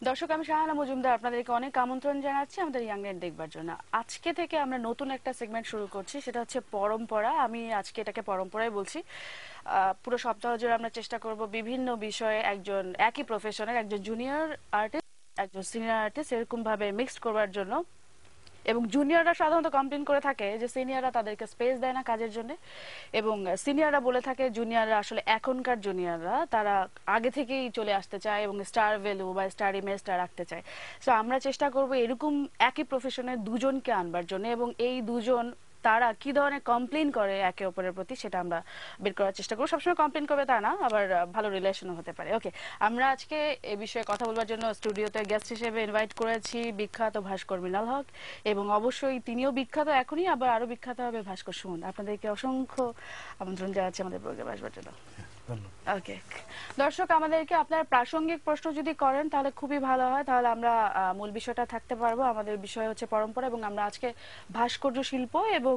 দর্শক, আমি শাহানা মজুমদার আপনাদেরকে অনেক আমন্ত্রণ জানাচ্ছি আমাদের ইয়াং নেট দেখবার জন্য। আজকে থেকে আমরা নতুন একটা সেগমেন্ট শুরু করছি, সেটা হচ্ছে পরম্পরা। আমি আজকে এটাকে পরম্পরাই বলছি। পুরো সপ্তাহ জুড়ে আমরা চেষ্টা করব বিভিন্ন বিষয়ে একজন একই প্রফেশনের একজন জুনিয়র আর্টিস্ট, একজন সিনিয়র আর্টিস্ট এরকম ভাবে মিক্সড করবার জন্য। এবং জুনিয়ররা সাধারণত কমপ্লেন করে থাকে যে সিনিয়ররা তাদেরকে স্পেস দেয় না কাজের জন্য, এবং সিনিয়ররা বলে থাকে জুনিয়ররা আসলে এখনকার জুনিয়ররা তারা আগে থেকেই চলে আসতে চায় এবং স্টার ভ্যালু বা স্টার ইমেজটা রাখতে চায়। সো আমরা চেষ্টা করব এরকম একই প্রফেশনের দুজনকে আনবার জন্য, এবং এই দুজন তারা কি ধরনের কমপ্লেন করে একে অপরের প্রতি সেটা আমরা বের করার চেষ্টা করবো। সবসময় কমপ্লেন করবে তা না, আবার ভালো রিলেশনও হতে পারে। ওকে, আমরা আজকে এ বিষয়ে কথা বলবার জন্য স্টুডিওতে গেস্ট হিসেবে ইনভাইট করেছি বিখ্যাত ভাস্কর মৃণাল হক, এবং অবশ্যই তিনিও বিখ্যাত এখনই, আবার আরো বিখ্যাত হবে ভাস্কর সুমন। আপনাদেরকে অসংখ্য আমন্ত্রণ জানাচ্ছি আমাদের প্রোগ্রামে আসবার জন্য। ওকে দর্শক, আমাদেরকে আপনার প্রাসঙ্গিক প্রশ্ন যদি করেন তাহলে খুবই ভালো হয়, তাহলে আমরা মূল বিষয়টা থাকতে পারবো। আমাদের বিষয় হচ্ছে পরম্পরা, এবং আমরা আজকে ভাস্কর্য শিল্প এবং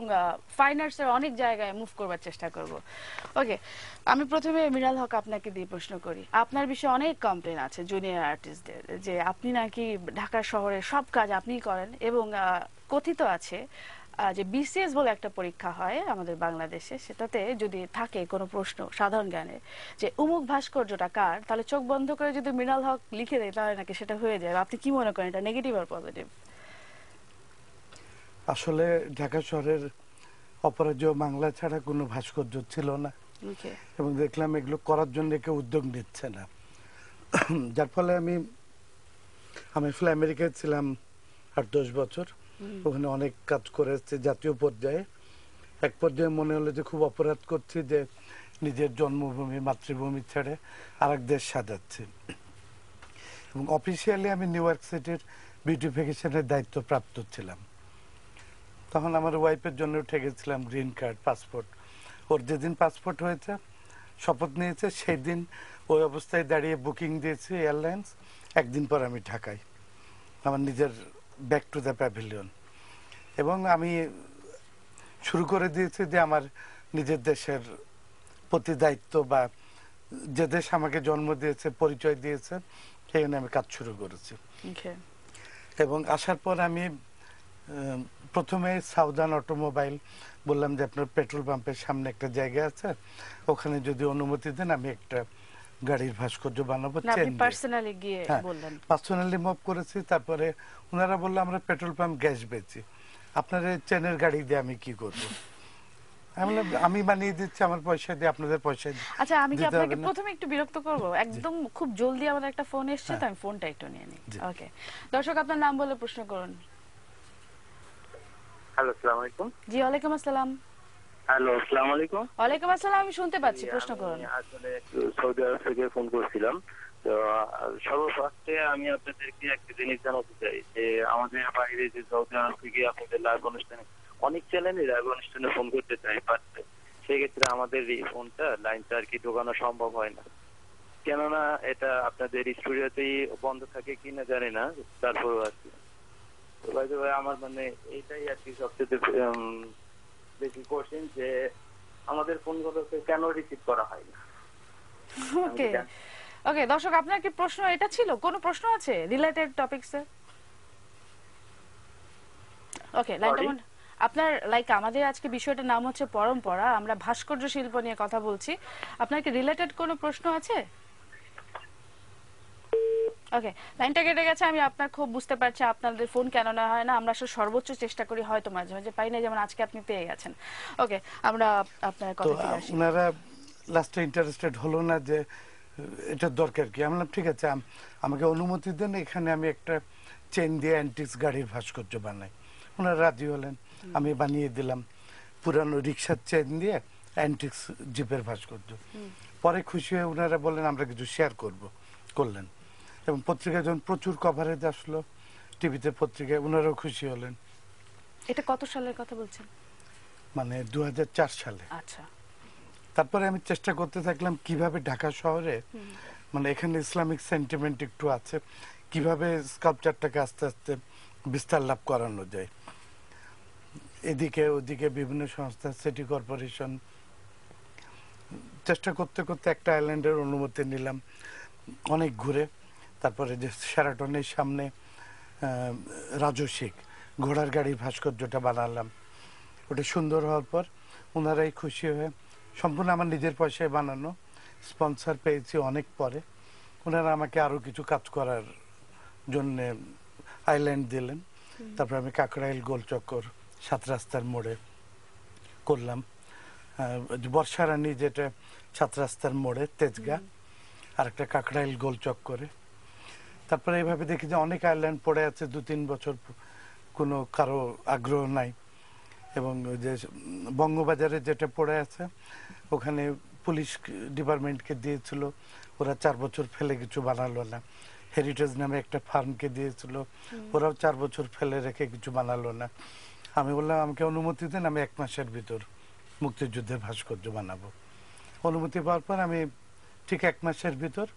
ফাইন আর্টস এর অনেক জায়গায় মুভ করবার চেষ্টা করব। ওকে, আমি প্রথমে মৃণাল হক আপনাকে দিয়ে প্রশ্ন করি। আপনার বিষয়ে অনেক কমপ্লেন আছে জুনিয়র আর্টিস্টদের, যে আপনি নাকি ঢাকা শহরের সব কাজ আপনিই করেন, এবং কথিত আছে যে বিসিএস বলে একটা পরীক্ষা হয় আমাদের বাংলাদেশে, সেটাতে যদি থাকে কোনো প্রশ্ন সাধারণ জ্ঞানের যে অমুক ভাস্কর্যটা কার, তাহলে চোখ বন্ধ করে যদি মৃণাল হক লিখে দেয় তাহলে নাকি সেটা হয়ে যায়। আপনি কি মনে করেন, এটা নেগেটিভ আর পজিটিভ? আসলে ঢাকা শহরের অপরাজেয় বাংলা ছাড়া কোনো ভাস্কর্য ছিল না, এবং দেখলাম এগুলো করার জন্য কেউ উদ্যোগ নিচ্ছে না। যার ফলে আমি আসলে আমেরিকায় ছিলাম 8-10 বছর, ওখানে অনেক কাজ করে এসেছি জাতীয় পর্যায়ে। এক পর্যায়ে মনে হলো যে খুব অপরাধ করছি যে নিজের জন্মভূমি মাতৃভূমি ছেড়ে আরেক দেশ সাজাচ্ছি। এবং অফিসিয়ালি আমি নিউ ইয়র্ক সিটির বিউটিফিকেশনের দায়িত্ব প্রাপ্ত ছিলাম। তখন আমার ওয়াইফের জন্য উঠে গেছিলাম গ্রিন কার্ড, পাসপোর্ট। ওর যেদিন পাসপোর্ট হয়েছে, শপথ নিয়েছে, সেই দিন ওই অবস্থায় দাঁড়িয়ে বুকিং দিয়েছি এয়ারলাইন্স। একদিন পর আমি ঢাকায়, আমার নিজের ব্যাক টু দ্য প্যাভিলিয়ন। এবং আমি শুরু করে দিয়েছি যে আমার নিজের দেশের প্রতি দায়িত্ব, বা যে দেশ আমাকে জন্ম দিয়েছে, পরিচয় দিয়েছে, সেখানে আমি কাজ শুরু করেছি। এবং আসার পর আমি প্রথমে সাউদার্ন অটোমোবাইল বললাম যে আপনার পেট্রোল পাম্পের সামনে একটা জায়গা আছে, ওখানে যদি অনুমতি দেন আমি একটা গাড়ির ভাস্কর্য বানাবো। পার্সোনালি মুভ করেছি। তারপরে ওনারা বললো আমরা পেট্রোল পাম্প গ্যাস বেচি, আপনার চেনের গাড়ি দিয়ে আমি কি করবো? আমি বানিয়ে দিচ্ছি আমার পয়সা দিয়ে, আপনাদের পয়সা দিয়ে। আচ্ছা, আমি কি আপনাকে প্রথমে একটু বিরক্ত করব? একদম খুব জলদি আমাদের একটা ফোন এসেছে, তো আমি ফোনটা একটু নিয়ে নিই। ওকে দর্শক, আপনার নাম বলে প্রশ্ন করুন। হ্যালো, আসসালামু আলাইকুম। জি, ওয়ালাইকুম আসসালাম। হ্যালো, আসসালামু আলাইকুম। ওয়ালাইকুম আসসালাম, আমি শুনতে পাচ্ছি, প্রশ্ন করুন। আসলে সৌদি আরব থেকে ফোন করছিলাম। তো সর্বপ্রথমে আমি আপনাদেরকে একটা জিনিস জানাতে চাই যে আমাদের বাইরে যে সৌদি আরব থেকে আপনাদের লাইভ অনুষ্ঠানে অনেক চ্যানেলে লাইভ অনুষ্ঠানে ফোন করতে চাই, বাট সেক্ষেত্রে আমাদের এই ফোনটা লাইনটা আর কি ঢোকানো সম্ভব হয় না, কেননা এটা আপনাদের স্টুডিওতেই বন্ধ থাকে কিনা জানি না। তারপরেও আর কি আমার মানে এইটাই আর কি সবচেয়ে বেশি কোশ্চেন, যে আমাদের ফোনগুলোকে কেন রিসিভ করা হয় না। ওকে ওকে দর্শক, আপনার কি প্রশ্ন এটা ছিল? কোনো প্রশ্ন আছে রিলেটেড টপিকসে? ওকে, আপনার আমাদের আজকে বিষয়টার নাম হচ্ছে পরম্পরা, আমরা ভাস্কর্য শিল্প নিয়ে কথা বলছি। আপনার কি রিলেটেড কোনো প্রশ্ন আছে? ওকে, লাইনটা কেটে গেছে। আমি আপনার খুব বুঝতে পারছি আপনাদের ফোন কেন না হয় না। আমরা আসলে সর্বোচ্চ চেষ্টা করি, হয়তো মাঝে মাঝে পাই না, যেমন আজকে আপনি পেয়ে গেছেন। ওকে, আমরা আপনার কথা ফিরে আসি। ওনারা লাস্টে ইন্টারেস্টেড হলো না যে এটার দরকার কি। আমি বললাম ঠিক আছে, আমাকে অনুমতি দেন, এখানে আমি একটা চেন দিয়ে অ্যান্টিক্স গাড়ির ভাস্কর্য বানাই। ওনারা রাজি হলেন, আমি বানিয়ে দিলাম পুরানো রিক্সার চেন দিয়ে অ্যান্টিক্স জিপের ভাস্কর্য। পরে খুশি হয়ে ওনারা বললেন আমরা কিছু শেয়ার করলেন, এবং পত্রিকায় যখন প্রচুর কভারেজ আসলো, টিভিতে পত্রিকায়, ওনারাও খুশি হলেন। এটা কত সালের কথা বলছেন? মানে 2004 সালে। আচ্ছা। তারপরে আমি চেষ্টা করতে থাকলাম কিভাবে ঢাকা শহরে, মানে এখানে ইসলামিক সেন্টিমেন্ট একটু আছে, কিভাবে স্কাল্পচারটাকে আস্তে আস্তে বিস্তার লাভ করানো যায়। এদিকে ওদিকে বিভিন্ন সংস্থা, সিটি কর্পোরেশন, চেষ্টা করতে করতে একটা আইল্যান্ডের অনুমতি নিলাম অনেক ঘুরে। তারপরে যে শেরাটনের সামনে রাজস্বিক ঘোড়ার গাড়ির ভাস্কর্যটা বানালাম। ওটা সুন্দর হওয়ার পর ওনারাই খুশি হয়ে, সম্পূর্ণ আমার নিজের পয়সায় বানানো, স্পন্সর পেয়েছি অনেক পরে, ওনারা আমাকে আরও কিছু কাজ করার জন্য আইল্যান্ড দিলেন। তারপর আমি কাকরাইল গোলচক্কর 7 রাস্তার মোড়ে করলাম, বর্ষারানী যেটা 7 রাস্তার মোড়ে তেজগা, আর একটা কাকরাইল গোলচক্করে। তারপরে এইভাবে দেখি যে অনেক আইল্যান্ড পড়ে আছে, 2-3 বছর কোনো কারো আগ্রহ নাই। এবং ওই যে বঙ্গবাজারে যেটা পড়ে আছে ওখানে পুলিশ ডিপার্টমেন্টকে দিয়েছিল, ওরা 4 বছর ফেলে কিছু বানালো না। হেরিটেজ নামে একটা ফার্মকে দিয়েছিল, ওরাও 4 বছর ফেলে রেখে কিছু বানালো না। আমি বললাম আমাকে অনুমতি দেন, আমি 1 মাসের ভিতর মুক্তিযুদ্ধের ভাস্কর্য বানাবো। অনুমতি পাওয়ার পর আমি ঠিক 1 মাসের ভিতর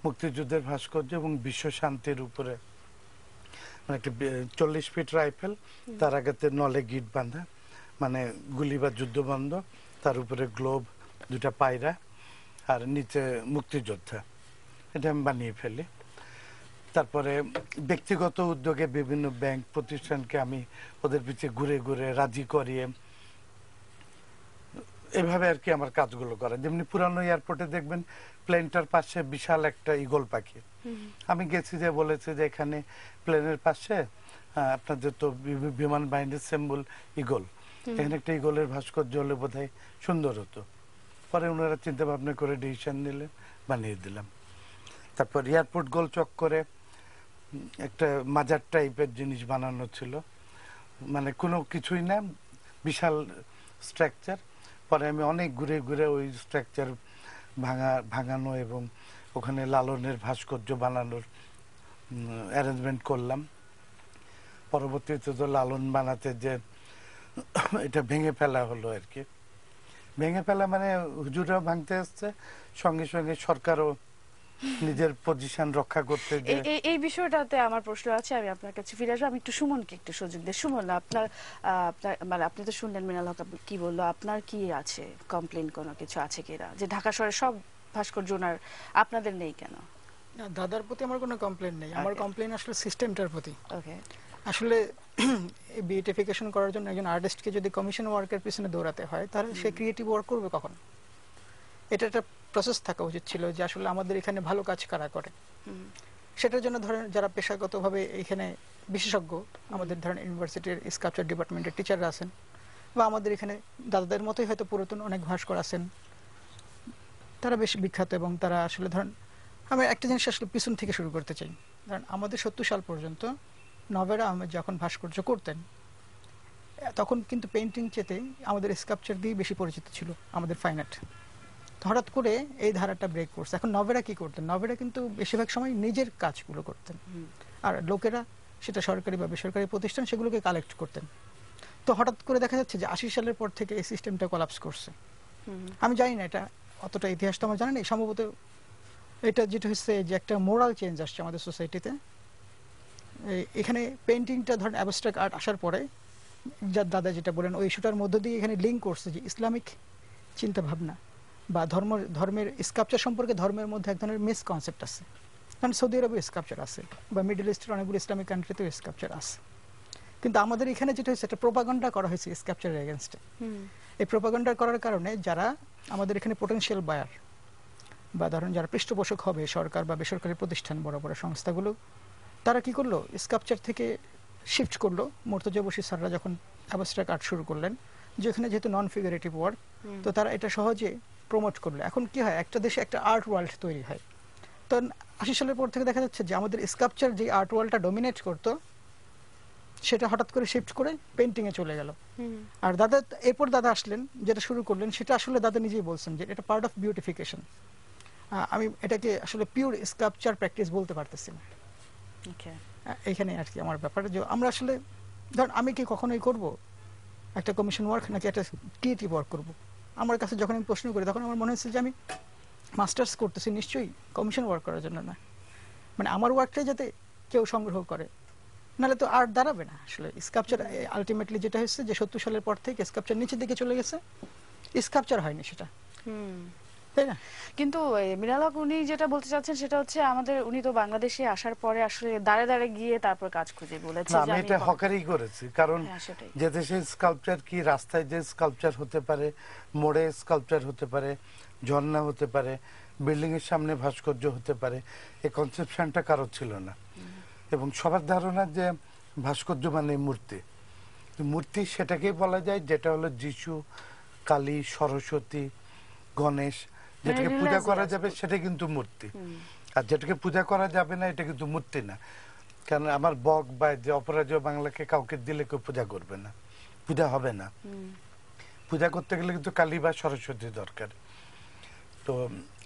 মুক্তিযুদ্ধের ভাস্কর্য এবং বিশ্ব শান্তির উপরে, মানে একটা 40 ফিট রাইফেল, তার আগেতে নলে গিট বাঁধা, মানে গুলি বা যুদ্ধবন্ধ, তার উপরে গ্লোব, 2টা পায়রা, আর নিচে মুক্তিযোদ্ধা, এটা আমি বানিয়ে ফেলি। তারপরে ব্যক্তিগত উদ্যোগে বিভিন্ন ব্যাংক প্রতিষ্ঠানকে আমি ওদের পিছিয়ে ঘুরে ঘুরে রাজি করিয়ে এভাবে আর কি আমার কাজগুলো করে। যেমনি পুরানো এয়ারপোর্টে দেখবেন প্লেনটার পাশে বিশাল একটা ঈগল পাখি, আমি গেছি যে বলেছে যে এখানে প্লেনের পাশে আপনাদের তো বিমান বাহিনীর সিম্বল ঈগল, এখানে একটা ঈগলের ভাস্কর্য হলে বোধহয় সুন্দর হতো। পরে ওনারা চিন্তা ভাবনা করে ডিসিশন নিলে বানিয়ে দিলাম। তারপর এয়ারপোর্ট গোল চক্করে একটা মাজার টাইপের জিনিস বানানো ছিল, মানে কোনো কিছুই না, বিশাল স্ট্রাকচার। পরে আমি অনেক ঘুরে ঘুরে ওই স্ট্রাকচার ভাঙানো এবং ওখানে লালনের ভাস্কর্য বানানোর অ্যারেঞ্জমেন্ট করলাম। পরবর্তীতে তো লালন বানাতে যে এটা ভেঙে ফেলা হলো আর কি। ভেঙে ফেলা মানে হুজুরাও ভাঙতে আসছে, সঙ্গে সঙ্গে সরকারও নিজের পজিশন রক্ষা করতে। এই বিষয়টাতে আমার প্রশ্ন আছে, আমি আপনার কাছে ফিরে আসবো। আমি একটু সুমনকে একটু সুযোগ দিই। সুমন, আপনার মানে আপনি তো শুনলেন মিনাল হক কি বললো, আপনার কি আছে কমপ্লেন, কোনো কিছু আছে কিনা যে ঢাকা শহরে সব ভাস্কর্য ওনার, আপনাদের নেই কেন? দাদার প্রতি আমার কোনো কমপ্লেন নেই, আমার কমপ্লেন আসলে সিস্টেমটার প্রতি। ওকে, আসলে বিউটিফিকেশন করার জন্য একজন আর্টিস্টকে যদি কমিশন ওয়ার্কের পিছনে দৌড়াতে হয়, তাহলে সে ক্রিয়েটিভ ওয়ার্ক করবে কখন? এটা একটা প্রসেস থাকা উচিত ছিল যে আসলে আমাদের এখানে ভালো কাজ কারা করে। সেটার জন্য ধরেন যারা পেশাগতভাবে এখানে বিশেষজ্ঞ, আমাদের ধরেন ইউনিভার্সিটির স্কাল্পচার ডিপার্টমেন্টের টিচাররা আছেন, বা আমাদের এখানে দাদাদের মতোই হয়তো পুরাতন অনেক ভাস্কর আছেন, তারা বেশ বিখ্যাত। এবং তারা আসলে ধরেন, আমি একটা জিনিস আসলে পিছন থেকে শুরু করতে চাই। ধরেন আমাদের 70 সাল পর্যন্ত নভেরা আহমেদ যখন ভাস্কর্য করতেন, তখন কিন্তু পেইন্টিং চেতে আমাদের স্কাল্পচার দিয়ে বেশি পরিচিত ছিল আমাদের ফাইন আর্ট। হঠাৎ করে এই ধারাটা ব্রেক করছে। এখন নভেরা কি করতেন? নভেরা কিন্তু বেশিরভাগ সময় নিজের কাজগুলো করতেন, আর লোকেরা, সেটা সরকারি বা বেসরকারি প্রতিষ্ঠান, সেগুলোকে কালেক্ট করতেন। তো হঠাৎ করে দেখা যাচ্ছে যে 80 সালের পর থেকে এই সিস্টেমটা কোলাপস করছে। আমি জানি না, এটা অতটা ইতিহাস তো আমার জানা নেই, সম্ভবত এটা যেটা হচ্ছে যে একটা মোরাল চেঞ্জ আসছে আমাদের সোসাইটিতে। এখানে পেইন্টিংটা ধরেন অ্যাবস্ট্রাক্ট আর্ট আসার পরে, যার দাদা যেটা বলেন, ওই ইস্যুটার মধ্য দিয়ে এখানে লিঙ্ক করছে যে ইসলামিক চিন্তা ভাবনা বা ধর্মের স্কাল্পচার সম্পর্কে ধর্মের মধ্যে এক ধরনের মিস কনসেপ্ট আছে। কারণ সৌদি আরবে স্কাল্পচার আছে, বা মিডল ইস্টের অনেকগুলো ইসলামিক কান্ট্রিতেও স্কাল্পচার আছে, কিন্তু আমাদের এখানে যেটা হচ্ছে একটা প্রোপাগান্ডা করা হয়েছে স্কাল্পচারের এগেনস্টে। এই প্রোপাগান্ডা করার কারণে যারা আমাদের এখানে পোটেনশিয়াল বায়ার, বা ধরেন যারা পৃষ্ঠপোষক হবে, সরকার বা বেসরকারি প্রতিষ্ঠান, বড় বড় সংস্থাগুলো, তারা কি করলো, স্কাল্পচার থেকে শিফট করলো। মুর্তজা বশীর স্যাররা যখন অ্যাবস্ট্রাক্ট আর্ট শুরু করলেন, যেখানে যেহেতু নন ফিগারেটিভ ওয়ার্ক, তো তারা এটা সহজে প্রমোট করলো। এখন কি হয়, একটা দেশে একটা আর্ট ওয়ার্ল্ড তৈরি হয়। তো 80 সালের পর থেকে দেখা যাচ্ছে যে আমাদের স্কাল্পচার যে আর্ট ওয়ার্ল্ডটা ডমিনেট করতো, সেটা হঠাৎ করে শিফট করে পেইন্টিং এ চলে গেল। আর দাদা এরপর দাদা আসলেন, যেটা শুরু করলেন, সেটা আসলে দাদা নিজেই বলছেন যে এটা পার্ট অফ বিউটিফিকেশন। আমি এটাকে আসলে পিওর স্কাল্পচার প্র্যাকটিস বলতে পারতেছি না। এখানে আর কি আমার ব্যাপারে, যে আমরা আসলে ধরেন আমি কি কখনোই করব একটা কমিশন ওয়ার্ক নাকি একটা ক্রিয়েটিভ ওয়ার্ক করব? আমার কাছে যখন আমি প্রশ্ন করি, তখন আমার মনে হচ্ছে যে আমি মাস্টার্স করতেছি নিশ্চয়ই কমিশন ওয়ার্ক করার জন্য না, মানে আমার ওয়ার্কটাই যাতে কেউ সংগ্রহ করে, নাহলে তো আর্ট দাঁড়াবে না। আসলে স্কাল্পচার আলটিমেটলি যেটা হচ্ছে যে 70 সালের পর থেকে স্কাল্পচার নিচের দিকে চলে গেছে, স্কাল্পচার হয়নি সেটা। তাই না? কিন্তু মিনাল হক উনি যেটা বলতে চাচ্ছেন সেটা হচ্ছে আমাদের উনি তো বাংলাদেশে আসার পরে আসলে দাঁড়ে দাঁড়ে গিয়ে তারপর কাজ খুঁজে বলেছে না, যে আমি আমি এটা হকারি করেছি, কারণ হ্যাঁ সেটাই। যে দেশে স্কাল্পচার কি, রাস্তায় যে স্কাল্পচার হতে পারে, মোড়ে স্কাল্পচার হতে পারে, ঝর্ণা হতে পারে, বিল্ডিং এর সামনে ভাস্কর্য হতে পারে, এই কনসেপশনটা কারো ছিল না। এবং সবার ধারণা যে ভাস্কর্য মানে মূর্তি। মূর্তি সেটাকেই বলা যায় যেটা হলো যিশু, কালী, সরস্বতী, গণেশ, যেটাকে পূজা করা যাবে সেটা কিন্তু মূর্তি। আর যেটাকে পূজা করা যাবে না এটা কিন্তু মূর্তি না। কারণ আমার বক বা যে অপরাজয় বাংলাকে কাউকে দিলে কেউ পূজা করবে না, পূজা হবে না। পূজা করতে গেলে কিন্তু কালী বা সরস্বতী দরকার। তো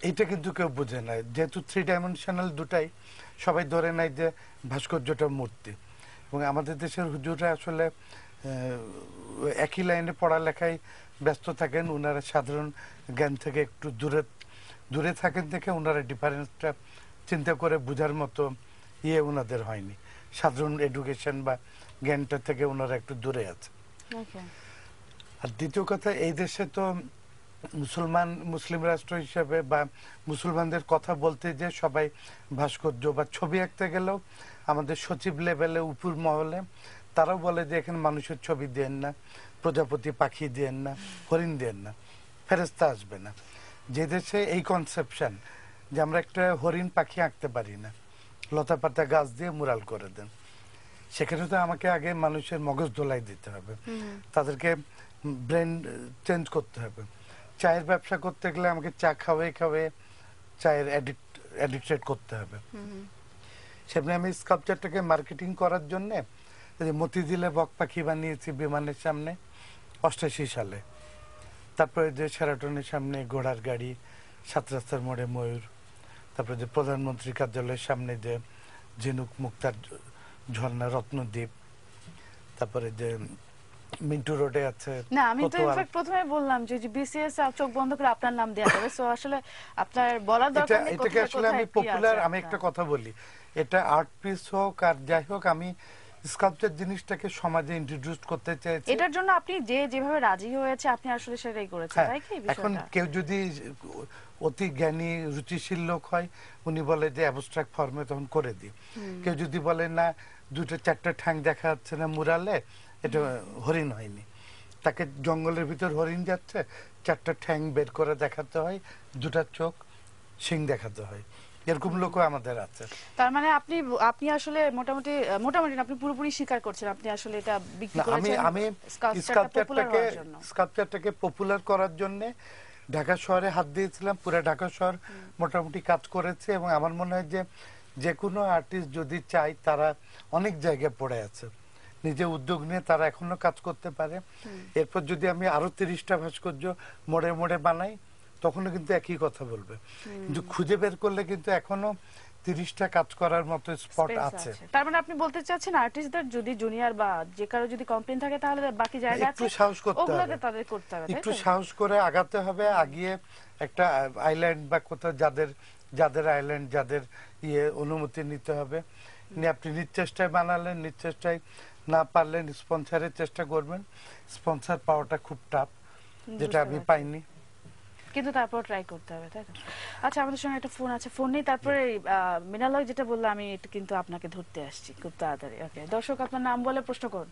এইটা কিন্তু কেউ বুঝে না, যেহেতু 3 ডাইমেনশনাল দুটাই, সবাই ধরে নেয় যে ভাস্কর্যটা মূর্তি। এবং আমাদের দেশের হুজুররা আসলে একই লাইনে পড়ালেখায় ব্যস্ত থাকেন, ওনারা সাধারণ জ্ঞান থেকে একটু দূরে থাকেন থেকে ওনারা ডিফারেন্সটা চিন্তা করে বোঝার মতো ওনাদের হয়নি। সাধারণ এডুকেশন বা জ্ঞানটা থেকে ওনারা একটু দূরে আছে। আর দ্বিতীয় কথা, এই দেশে তো মুসলিম রাষ্ট্র হিসেবে বা মুসলমানদের কথা বলতে যে সবাই ভাস্কর্য বা ছবি আঁকতে গেলেও আমাদের সচিব লেভেলে উপর মহলে তারাও বলে যে এখানে মানুষের ছবি দেন না, প্রজাপতি পাখি দেন না, হরিণ দেন না, ফেরেস্তা আসবে না। যে দেশে এই কনসেপশন যে আমরা একটা হরিণ পাখি আঁকতে পারি না, লতা পাতা গাছ দিয়ে মুরাল করে দেন, সেখানে তো আমাকে আগে মানুষের মগজ ধোলাই দিতে হবে, তাদেরকে ব্রেন চেঞ্জ করতে হবে। চায়ের ব্যবসা করতে গেলে আমাকে চা খাওয়াই চায়ের অ্যাডিক্টেড করতে হবে। সেমনি আমি স্কাল্পচারটাকে মার্কেটিং করার জন্য মতিঝিলে বক পাখি বানিয়েছি বিমানের সামনে 88 সালে। তারপরে যে শেরাটনের সামনে ঘোড়ার গাড়ি, 7 রাস্তার মোড়ে ময়ূর, তারপরে যে প্রধানমন্ত্রী কার্যালয়ের সামনে যে ঝিনুক মুক্তার ঝর্ণা রত্নদ্বীপ, তারপরে যে মিন্টু রোডে আছে। না আমি তো ইনফ্যাক্ট প্রথমে বললাম যে বিসিএস চোখ বন্ধ করে আপনার নাম দেয়া যাবে, সো আসলে আপনার বলার দরকার নেই। এটাকে আসলে আমি পপুলার, আমি একটা কথা বলি, এটা আর্ট পিস হোক আর যাই হোক, আমি স্কাল্পচার জিনিসটাকে সমাজে ইন্ট্রোডিউস করতে চাইছি। এটার জন্য আপনি যেভাবে রাজি হয়েছে আপনি আসলে সেটাই করেছেন, তাই কি? এখন কেউ যদি অতি জ্ঞানী রুচিশীল লোক হয়, উনি বলে যে অ্যাবস্ট্রাক্ট ফর্মে, তখন করে দিই। কেউ যদি বলে না 2-4টা ঠ্যাং দেখা যাচ্ছে না মুরালে, এটা হরিণ হয়নি, তাকে জঙ্গলের ভিতর হরিণ যাচ্ছে, 4টা ঠ্যাং বের করে দেখাতে হয়, 2টা চোখ, শিং দেখাতে হয়। এরকম লোকও আমাদের আছে। তার মানে আপনি আসলে মোটামুটি না, আপনি পুরোপুরি স্বীকার করছেন আপনি আসলে এটা বিক্রি করেছেন আমি স্কাল্পচারটাকে পপুলার করার জন্য ঢাকা শহরে হাত দিয়েছিলাম। পুরো ঢাকা শহর মোটামুটি কাজ করেছে। এবং আমার মনে হয় যে কোনো আর্টিস্ট যদি চায়, তারা অনেক জায়গায় পড়ে আছে, নিজে উদ্যোগ নিয়ে তারা এখনো কাজ করতে পারে। এরপর যদি আমি আরো 30টা ভাস্কর্য মোড়ে মোড়ে বানাই, তখনও কিন্তু একই কথা বলবে। কিন্তু খুঁজে বের করলে কিন্তু এখনো 30টা কাজ করার মতো স্পট আছে। তার মানে আপনি বলতে চাচ্ছেন আর্টিস্টদের যদি জুনিয়র বা যে কারো যদি কমপ্লেইন থাকে তাহলে বাকি জায়গা আছে, একটু সাহস করতে হবে, ওগুলোকে তাদের করতে হবে, একটু সাহস করে আগাতে হবে। আগিয়ে একটা আইল্যান্ড বা কোথাও যাদের আইল্যান্ড, যাদের অনুমতি নিতে হবে, নিয়ে আপনি নিজ চেষ্টায় বানালেন, নিজ চেষ্টায় না পারলেন স্পন্সরের চেষ্টা করবেন। স্পন্সর পাওয়াটা খুব টাফ, যেটা আমি পাইনি, কিন্তু তারপর ট্রাই করতে হবে, তাই তো? আচ্ছা, আমাদের সঙ্গে একটা ফোন আছে, ফোন নেই। তারপরে মিনালয় যেটা বললাম, আমি এটা কিন্তু আপনাকে ধরতে আসছি খুব তাড়াতাড়ি। ওকে দর্শক, আপনার নাম বলে প্রশ্ন করুন।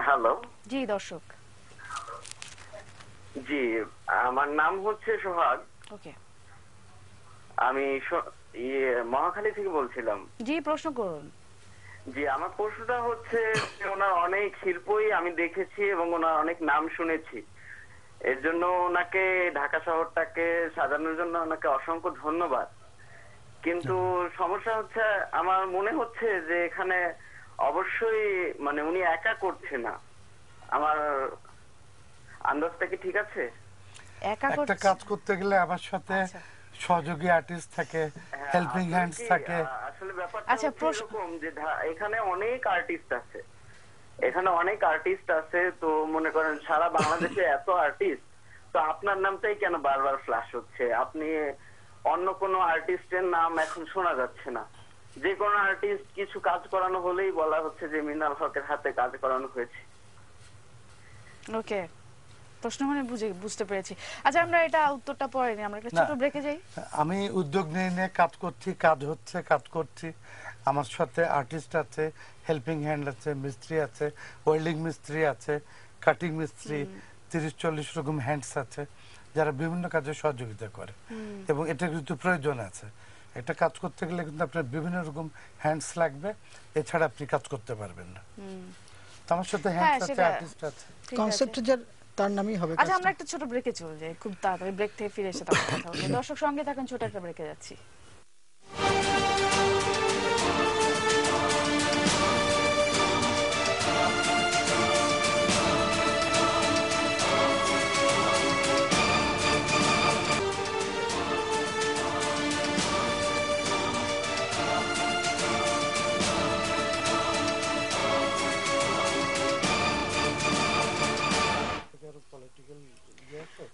হ্যালো, জি দর্শক। জি, আমার নাম হচ্ছে সোহাগ। ওকে, আমি মহাখালী থেকে বলছিলাম। জি প্রশ্ন করুন। জি, আমার প্রশ্নটা হচ্ছে ওনার অনেক শিল্পই আমি দেখেছি এবং ওনার অনেক নাম শুনেছি। এর জন্য ওনাকে, ঢাকা শহরটাকে সাজানোর জন্য ওনাকে অসংখ্য ধন্যবাদ। কিন্তু সমস্যা হচ্ছে, আমার মনে হচ্ছে যে এখানে অবশ্যই মানে উনি একা করছে না। আমার আন্দাজটা কি ঠিক আছে? একা একটা কাজ করতে গেলে আমার সাথে সহযোগী আর্টিস্ট থাকে, হেল্পিং হ্যান্ডস থাকে। আসলে ব্যাপারটা এরকম যে এখানে অনেক আর্টিস্ট আছে, এখানে অনেক আর্টিস্ট আছে। তো মনে করেন সারা বাংলাদেশে এত আর্টিস্ট, তো আপনার নামটাই কেন বারবার ফ্ল্যাশ হচ্ছে? আপনি অন্য কোনো আর্টিস্টের নাম এখন শোনা যাচ্ছে না। যে কোনো আর্টিস্ট কিছু কাজ করানো হলেই বলা হচ্ছে যে মিনাল হকের হাতে কাজ করানো হয়েছে। ওকে, তো প্রশ্ন মানে বুঝতে পেরেছি। আচ্ছা, আমরা এটা উত্তরটা পরে নিই, আমরা একটা ছোট ব্রেকে যাই। আমি উদ্যোগ নিয়ে কাজ করছি, কাজ হচ্ছে, কাজ করছি। আমার সাথে আর্টিস্ট আছে, হেল্পিং হ্যান্ড আছে, মিস্ত্রি আছে, ওয়েল্ডিং মিস্ত্রি আছে, কাটিং মিস্ত্রি, 30-40 রকম হ্যান্ডস আছে যারা বিভিন্ন কাজে সহযোগিতা করে, এবং এটা কিন্তু প্রয়োজন আছে। একটা কাজ করতে গেলে কিন্তু আপনার বিভিন্ন রকম হ্যান্ডস লাগবে, এছাড়া আপনি কাজ করতে পারবেন না। তো আমার সাথে হ্যান্ডস আছে, আর্টিস্ট আছে। কনসেপ্ট যার তার নামই হবে। আচ্ছা, আমরা একটা ছোট ব্রেকে চলে যাই, খুব তাড়াতাড়ি ব্রেক থেকে ফিরে এসে তারপর কথা বলবো। দর্শক সঙ্গে থাকুন, ছোট একটা ব্রেকে যাচ্ছি।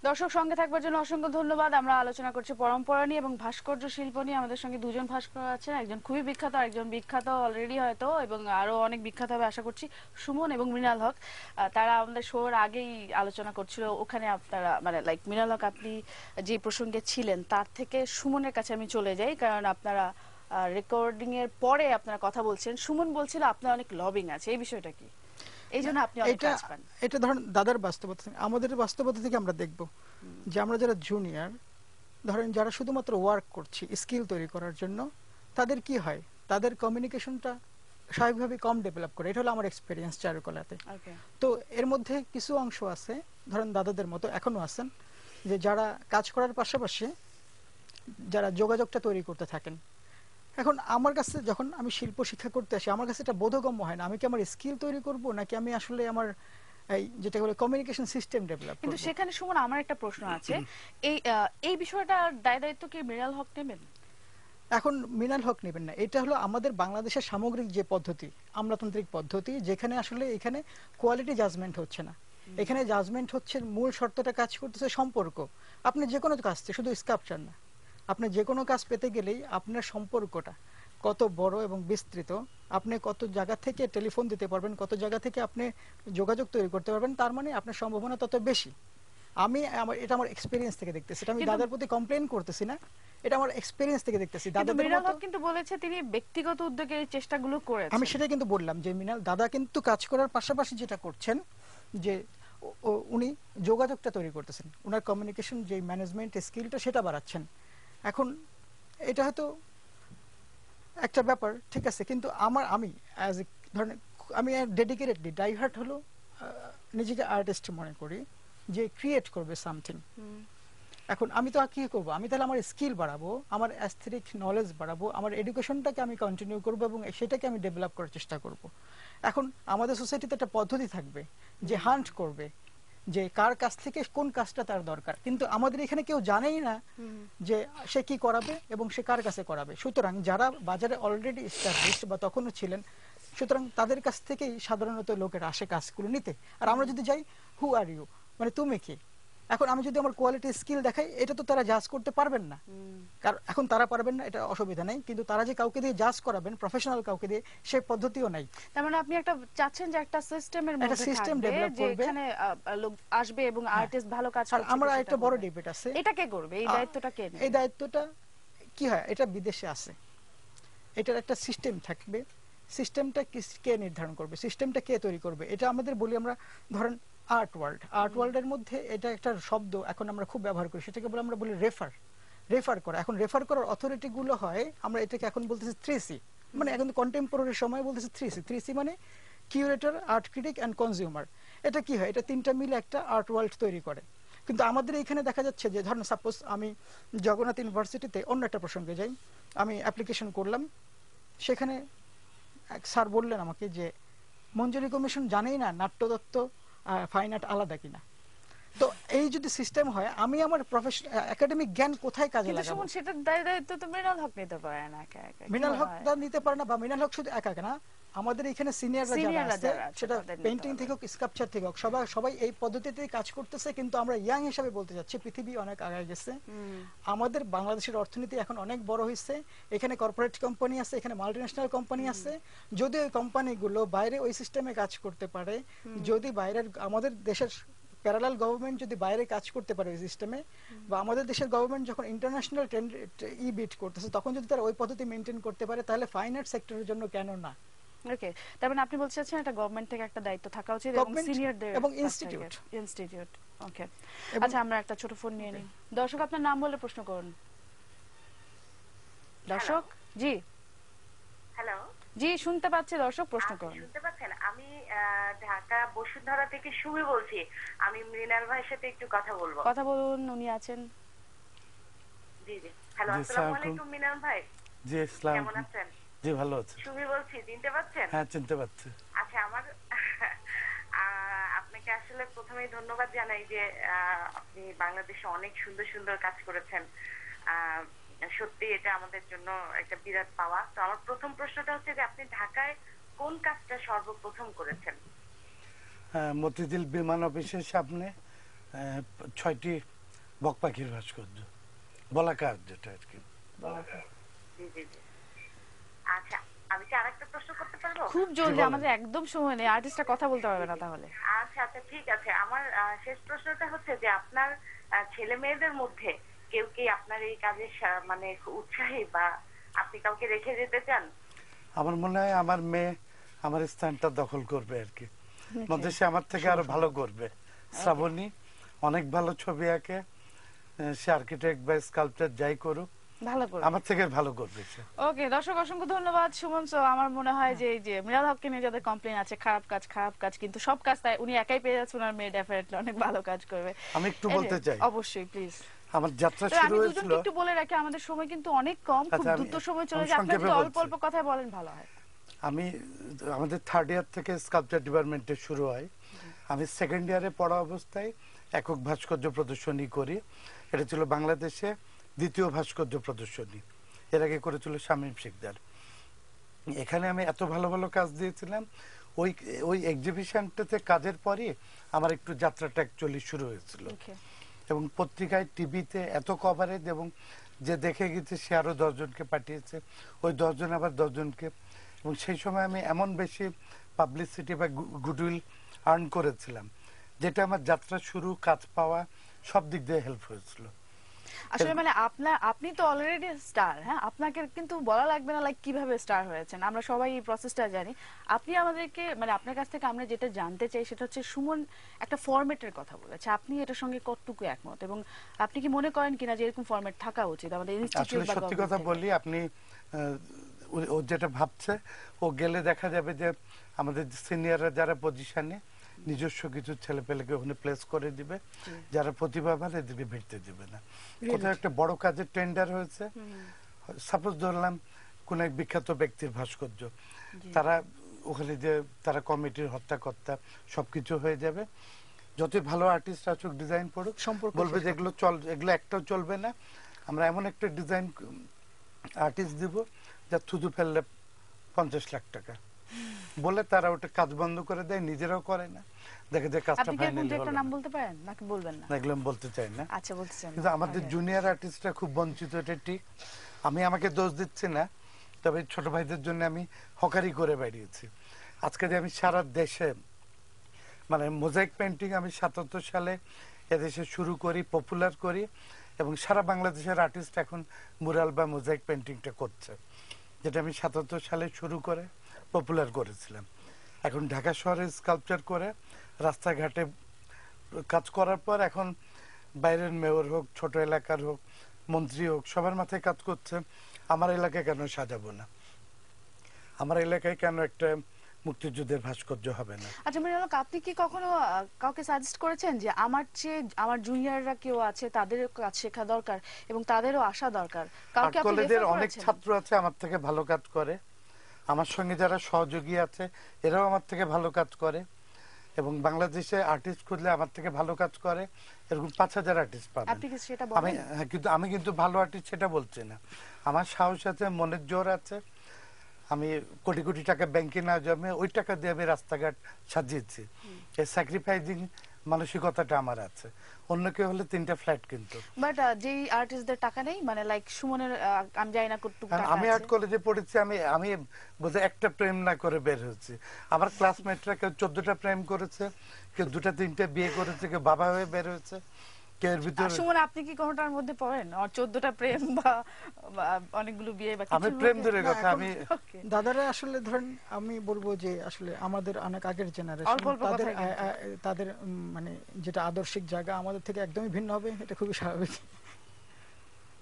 দর্শক সঙ্গে থাকবার জন্য অসংখ্য ধন্যবাদ। আমরা আলোচনা করছি পরম্পরা নিয়ে এবং ভাস্কর্য শিল্প নিয়ে। আমাদের সঙ্গে দুজন ভাস্কর আছেন, একজন খুবই বিখ্যাত, একজন বিখ্যাত অলরেডি হয়তো, এবং আরো অনেক বিখ্যাত হবে আশা করছি, সুমন এবং মৃণাল হক। তারা আমাদের শোর আগেই আলোচনা করছিল, ওখানে আপনারা মানে লাইক মৃণাল হক, আপনি যে প্রসঙ্গে ছিলেন তার থেকে সুমনের কাছে আমি চলে যাই, কারণ আপনারা রেকর্ডিং এর পরে আপনারা কথা বলছেন। সুমন বলছিল আপনার অনেক লবিং আছে, এই বিষয়টা কি? এই জন্য আপনি অনেক কাজ পান। এটা ধরেন দাদার বাস্তবতা থেকে, আমাদের বাস্তবতা থেকে আমরা দেখব যে আমরা যারা জুনিয়র, ধরেন যারা শুধুমাত্র ওয়ার্ক করছি স্কিল তৈরি করার জন্য, তাদের কি হয়, তাদের কমিউনিকেশনটা স্বাভাবিকভাবে কম ডেভেলপ করে। এটা হলো আমার এক্সপিরিয়েন্স চারুকলাতে। তো এর মধ্যে কিছু অংশ আছে, ধরেন দাদাদের মতো এখনো আছেন, যে যারা কাজ করার পাশাপাশি যারা যোগাযোগটা তৈরি করতে থাকেন। এখন আমার কাছে যখন আমি শিল্প শিক্ষা করতে আসি, আমার কাছে এটা বোধগম্য হয় না, আমি কি আমার স্কিল তৈরি করব নাকি আমি আসলে আমার এই যেটা বলে কমিউনিকেশন সিস্টেম ডেভেলপ করব। কিন্তু সেখানে সুমন, আমার একটা প্রশ্ন আছে, এই বিষয়টা দায় দায়িত্ব কি মৃণাল হক নেবেন? এখন মৃণাল হক নেবেন না, এটা হলো আমাদের বাংলাদেশের সামগ্রিক যে পদ্ধতি, আমলাতান্ত্রিক পদ্ধতি, যেখানে আসলে এখানে কোয়ালিটি জাজমেন্ট হচ্ছে না। এখানে জাজমেন্ট হচ্ছে, মূল শর্তটা কাজ করতেছে সম্পর্ক। আপনি যে কোনো কাজ, শুধু স্কাল্পচার না, আপনি যে কোনো কাজ পেতে গেলেই আপনার সম্পর্কটা কত বড় এবং বিস্তৃত, আপনি কত জায়গা থেকে টেলিফোন দিতে পারবেন, কত জায়গা থেকে আপনি যোগাযোগ তৈরি করতে পারবেন, তার মানে আপনার সম্ভাবনা তত বেশি। এটা আমার এক্সপেরিয়েন্স থেকে দেখতেছি, এটা আমি দাদার প্রতি কমপ্লেইন করতেছি না, এটা আমার এক্সপেরিয়েন্স থেকে দেখতেছি। মৃণাল হক কিন্তু বলেছে তিনি ব্যক্তিগত উদ্যোগে এই চেষ্টাগুলো করেছেন। আমি সেটাই কিন্তু বললাম যে দাদা কিন্তু কাজ করার পাশাপাশি যেটা করছেন, যে উনি যোগাযোগটা তৈরি করতেছেন, ওনার কমিউনিকেশন যে ম্যানেজমেন্ট স্কিলটা সেটা বাড়াচ্ছেন। এখন এটা হয়তো একটা ব্যাপার, ঠিক আছে, কিন্তু আমি অ্যাজ এ ধরেন আমি ডেডিকেটেডলি ডাইভার্ট হলো নিজেকে আর্টিস্ট মনে করি, যে ক্রিয়েট করবে সামথিং। এখন আমি তো কি করবো, আমি তাহলে আমার স্কিল বাড়াবো, আমার অ্যাস্থেটিক নলেজ বাড়াবো, আমার এডুকেশনটাকে আমি কন্টিনিউ করবো এবং সেটাকে আমি ডেভেলপ করার চেষ্টা করব। এখন আমাদের সোসাইটিতে একটা পদ্ধতি থাকবে যে হান্ট করবে যে কার কাছ থেকে কোন কাজটা তার দরকার, কিন্তু আমাদের এখানে কেউ জানেই না যে সে কি করাবে এবং সে কার কাছে করাবে। সুতরাং যারা বাজারে অলরেডি এস্টাবলিশড বা তখনও ছিলেন, সুতরাং তাদের কাছ থেকেই সাধারণত লোকের আসে কাজগুলো নিতে। আর আমরা যদি যাই, হু আর ইউ, মানে তুমি কি, এখন আমি যদি আমার কোয়ালিটি স্কিল দেখাই, এটা তো তারা জাজ করতে পারবেন না। কারণ এখন তারা পারবেন না, এটা অসুবিধা নেই, কিন্তু তারা যে কাউকে দিয়ে জাজ করাবেন, প্রফেশনাল কাউকে দিয়ে, সেই পদ্ধতিও নাই। তার মানে আপনি একটা চাচ্ছেন যে একটা সিস্টেমের মধ্যে সিস্টেম থাকবে, ডেভেলপ করবে, যেখানে লোক আসবে এবং আর্টিস্ট ভালো কাজ করবে। আমরা একটা বড় ডিবেট আছে, এটা কে করবে, এই দায়িত্বটা কে নেবে? এই দায়িত্বটা কি হয়, এটা বিদেশে আছে, এটার একটা সিস্টেম থাকবে। সিস্টেমটা কে নির্ধারণ করবে, সিস্টেমটা কে তৈরি করবে, এটা আমাদের বলি আমরা ধরেন আর্ট ওয়ার্ল্ডের মধ্যে এটা একটা শব্দ এখন আমরা খুব ব্যবহার করি, সেটাকে বলে আমরা বলি রেফার করা। এখন রেফার করার অথরিটি গুলো হয়, আমরা এটাকে এখন বলতেছি 3C, মানে এখন কন্টেম্পোরারি সময় বলতেছি 3C মানে curator, art critic and consumer. এটা কি হয়, এটা তিনটা মিলে একটা আর্ট ওয়ার্ল্ড তৈরি করে। কিন্তু আমাদের এখানে দেখা যাচ্ছে যে ধরেন সাপোজ আমি জগন্নাথ ইউনিভার্সিটিতে, অন্য একটা প্রসঙ্গে যাই, আমি অ্যাপ্লিকেশন করলাম, সেখানে এক স্যার বললেন আমাকে যে মঞ্জুরি কমিশন জানেই না নাট্যতত্ত্ব ফাইন আর্ট আলাদা কিনা। তো এই যদি সিস্টেম হয়, আমি আমার প্রফেশনাল একাডেমিক জ্ঞান কোথায় কাজে লাগাবো? কিন্তু সেটার দায়িত্ব তো মৃণাল হক নিতে পারে না একা একা। মৃণাল হক নিতে পারে না, বা মৃণাল হক শুধু একা না, আমাদের এখানে সিনিয়ররা যারা আছে, সেটা পেইন্টিং থেকে হোক, স্কাল্পচার থেকে হোক, সবাই এই পদ্ধতিতে কাজ করতেছে। কিন্তু আমরা ইয়াং হিসাবে বলতে যাচ্ছি, পৃথিবী অনেক আগায় গেছে, আমাদের বাংলাদেশের অর্থনীতি এখন অনেক বড় হয়েছে, এখানে কর্পোরেট কোম্পানি আছে, এখানে মাল্টিন্যাশনাল কোম্পানি আছে। যদি ওই কোম্পানিগুলো বাইরে ওই সিস্টেমে কাজ করতে পারে, যদি বাইরের আমাদের দেশের প্যারালাল গভর্নমেন্ট যদি বাইরে কাজ করতে পারে ওই সিস্টেমে, বা আমাদের দেশের গভর্নমেন্ট যখন ইন্টারন্যাশনাল বিট করতেছে তখন যদি তারা ওই পদ্ধতি মেনটেন করতে পারে, তাহলে ফাইন আর্ট সেক্টরের জন্য কেন না? ওকে, তার মানে আপনি বলতে চাচ্ছেন এটা গভর্নমেন্ট থেকে একটা দায়িত্ব থাকা উচিত এবং গভর্নমেন্ট সিনিয়রদের এবং ইনস্টিটিউট। ওকে, এবং- আচ্ছা আমরা একটা ছোট ফোন নিয়ে নিই। দর্শক আপনার নাম বলে প্রশ্ন করুন। দর্শক জি হ্যালো, জি শুনতে পাচ্ছি, দর্শক প্রশ্ন করুন। শুনতে পাচ্ছেন? আমি ঢাকা বসুন্ধরা থেকে সুমি বলছি। আমি মৃণাল ভাইয়ের সাথে একটু কথা বলবো। কথা বলুন, উনি আছেন। জি জি, হ্যালো, জি, আসসালামু সালাম। আলাইকুম মৃণাল ভাই, জি ইসলাম। কেমন আছেন? জি ভালো আছে। সুমি বলছি, চিনতে পাচ্ছেন? হ্যাঁ চিনতে পারছি। আচ্ছা, আমার আপনাকে আসলে প্রথমেই ধন্যবাদ জানাই যে আপনি বাংলাদেশে অনেক সুন্দর সুন্দর কাজ করেছেন। সত্যি এটা আমাদের জন্য একটা বিরাট পাওয়া। তো আমার প্রথম প্রশ্নটা হচ্ছে যে আপনি ঢাকায় কোন কাজটা সর্বপ্রথম করেছেন? মতিঝিল বিমান অফিসের সামনে 6টি বক পাখির ভাস্কর্য, বলাকার যেটা আর কি। জি জি জি। আচ্ছা, আমি কি আরেকটা প্রশ্ন করতে পারবো? খুব জলদি, বলেন। আমাদের একদম সময় নেই, আর্টিস্টরা কথা বলতে পারবে না তাহলে। আচ্ছা আচ্ছা, ঠিক আছে। আমার শেষ প্রশ্নটা হচ্ছে যে আপনার ছেলে মেয়েদের মধ্যে কেউ কি আপনার এই কাজে মানে উৎসাহী, বা আপনি কাউকে রেখে যেতে চান? আমার মনে হয় আমার মেয়ে আমার স্থানটা দখল করবে আর কি, মধ্যে সে আমার থেকে আরো ভালো করবে। শ্রাবণী অনেক ভালো ছবি আঁকে, সে আর্কিটেক্ট বা স্কাল্পচার যাই করুক, ভালো করে। আমার থেকে ভালো করবে সে। ওকে দর্শক, অসংখ্য ধন্যবাদ সুমন। সো আমার মনে হয় যে এই যে মৃণাল হককে নিয়ে যাদের কমপ্লেন আছে খারাপ কাজ কিন্তু সব কাজ তাই উনি একাই পেয়ে যাচ্ছে, ওনার মেয়ে ডেফিনেটলি অনেক ভালো কাজ করবে। আমি একটু এই যে, বলতে চাই, অবশ্যই প্লিজ। আমার যাত্রা তো শুরু আমি হয়েছিল, দুজনকে একটু বলে রাখি, আমাদের সময় কিন্তু অনেক কম, খুব আচ্ছা, দ্রুত সময় চলে আমি যায়। আপনারা সংক্ষেপে যদি অল্প বলছি। অল্প কথায় বলেন ভালো হয়। আমি আমাদের 3rd ইয়ার থেকে স্কাল্পচার ডিপার্টমেন্টে শুরু হয়। আমি 2nd ইয়ারে পড়া অবস্থায় একক ভাস্কর্য প্রদর্শনী করি। এটা ছিল বাংলাদেশে 2য় ভাস্কর্য প্রদর্শনী, এর আগে করেছিল শামীম শিকদার। এখানে আমি এত ভালো ভালো কাজ দিয়েছিলাম, ওই ওই এক্সিবিশনটাতে কাজের পরই আমার একটু যাত্রাটা অ্যাকচুয়ালি শুরু হয়েছিল। Okay. এবং পত্রিকায় টিভিতে এত কভারেজ, এবং যে দেখে গেছে সে আরো 10 জনকে পাঠিয়েছে, ওই 10 জন আবার 10 জনকে, এবং সেই সময় আমি এমন বেশি পাবলিসিটি বা গুডউইল আর্ন করেছিলাম, যেটা আমার যাত্রা শুরু, কাজ পাওয়া সব দিক দিয়ে হেল্প হয়েছিল। আসলে মানে আপনি তো অলরেডি স্টার, হ্যাঁ, আপনাকে কিন্তু বলা লাগবে না লাইক কিভাবে স্টার হয়েছেন, আমরা সবাই এই প্রসেসটা জানি। আপনি আমাদেরকে মানে আপনার কাছ থেকে আমরা যেটা জানতে চাই সেটা হচ্ছে সুমন একটা ফরম্যাটের কথা বলেছে, আপনি এটার সঙ্গে কতটুকু একমত, এবং আপনি কি মনে করেন কিনা যে এরকম ফরম্যাট থাকা উচিত আমাদের ইনস্টিটিউট আসলে বা সত্যি কথা বলি, আপনি ও যেটা ভাবছে, ও গেলে দেখা যাবে যে আমাদের সিনিয়ররা যারা পজিশনে নিজস্ব কিছু ছেলে পেলেকে ওখানে প্লেস করে দিবে, যারা প্রতিভাবান এদেরকে ভিড়তে দিবে না। কোথাও একটা বড় কাজের টেন্ডার হয়েছে, সাপোজ ধরলাম কোন এক বিখ্যাত ব্যক্তির ভাস্কর্য, তারা ওখানে যে তারা কমিটির হত্যাকর্তা, সবকিছু হয়ে যাবে। যতই ভালো আর্টিস্ট আসুক, ডিজাইন পড়ুক, সম্পর্ক বলবে শেষ যে এগুলো একটাও চলবে না, আমরা এমন একটা ডিজাইন আর্টিস্ট দিব যা থুতু ফেললে 50 লাখ টাকা, বলে তারা ওটা কাজ বন্ধ করে দেয়, নিজেরাও করে না, দেখে যে কাজটা আপনি কি এরকম ফাইনালি একটা হলো নাম না। বলতে পারেন নাকি বলবেন না? এগুলো আমি বলতে চাই না, আচ্ছা, বলতেছেন। কিন্তু আমাদের জুনিয়র আর্টিস্টরা খুব বঞ্চিত, এটা ঠিক। আমি আমাকে দোষ দিচ্ছি না, তবে ছোট ভাইদের জন্য আমি হকারি করে বেরিয়েছি। আজকে যে আমি সারা দেশে মানে মোজাইক পেন্টিং আমি 77 সালে এদেশে শুরু করি, পপুলার করি, এবং সারা বাংলাদেশের আর্টিস্ট এখন মুরাল বা মোজাইক পেন্টিংটা করছে, যেটা আমি 77 সালে শুরু করে পপুলার করেছিলাম। এখন ঢাকা শহরে স্কাল্পচার করে রাস্তাঘাটে কাজ করার পর এখন বাইরের মেয়র হোক, ছোট এলাকার হোক, মন্ত্রী হোক, সবার মাথায় কাজ করছে, আমার এলাকায় কেন সাজাবো না, আমার এলাকায় কেন একটা মুক্তিযুদ্ধের ভাস্কর্য হবে না। আচ্ছা মৃণাল, আপনি কি কখনো কাউকে সাজেস্ট করেছেন যে আমার চেয়ে আমার জুনিয়ররা কেউ আছে, তাদেরও কাজ শেখা দরকার এবং তাদেরও আসা দরকার? কাউকে আর্ট আপনি কলেজের রেফার অনেক করেছেন? ছাত্র আছে আমার থেকে ভালো কাজ করে, আমার সঙ্গে যারা সহযোগী আছে এরাও আমার থেকে ভালো কাজ করে, এবং বাংলাদেশে আর্টিস্ট খুঁজলে আমার থেকে ভালো কাজ করে এরকম 5000 আর্টিস্ট পাবেন। আপনি কি সেটা আমি বলেন? কিন্তু আমি কিন্তু ভালো আর্টিস্ট সেটা বলছি না, আমার সাহস আছে, মনের জোর আছে, আমি কোটি কোটি টাকা ব্যাংকে না জমে ওই টাকা দিয়ে আমি রাস্তাঘাট সাজিয়েছি। এই স্যাক্রিফাইজিং মানসিকতাটা আমার আছে। অন্য কেউ হলে 3টা ফ্ল্যাট কিনতো। বাট যেই আর্টিস্টদের টাকা নেই, মানে লাইক সুমনের আমি জানি না কতটুকু টাকা আমি আছে। আর্ট কলেজে পড়েছি, আমি বোধ একটা প্রেম না করে বের হয়েছি। আমার ক্লাসমেটরা কেউ 14টা প্রেম করেছে, কেউ 2টা 3টা বিয়ে করেছে, কেউ বাবা হয়ে বের হয়েছে, কেউ এর ভিতরে। সুমন, আপনি কি কোনোটার মধ্যে পড়েন? আর 14টা প্রেম বা অনেকগুলো বিয়ে বা আমি কিছুর প্রেম মধ্যে? দূরে না, কথা, এখন আমি Okay. দাদারা আসলে ধরেন আমি বলবো যে আসলে আমাদের অনেক আগের জেনারেশন, অল্প অল্প তাদের কথাই কিন্তু। তাদের মানে যেটা আদর্শিক জায়গা আমাদের থেকে একদমই ভিন্ন হবে, এটা খুবই স্বাভাবিক।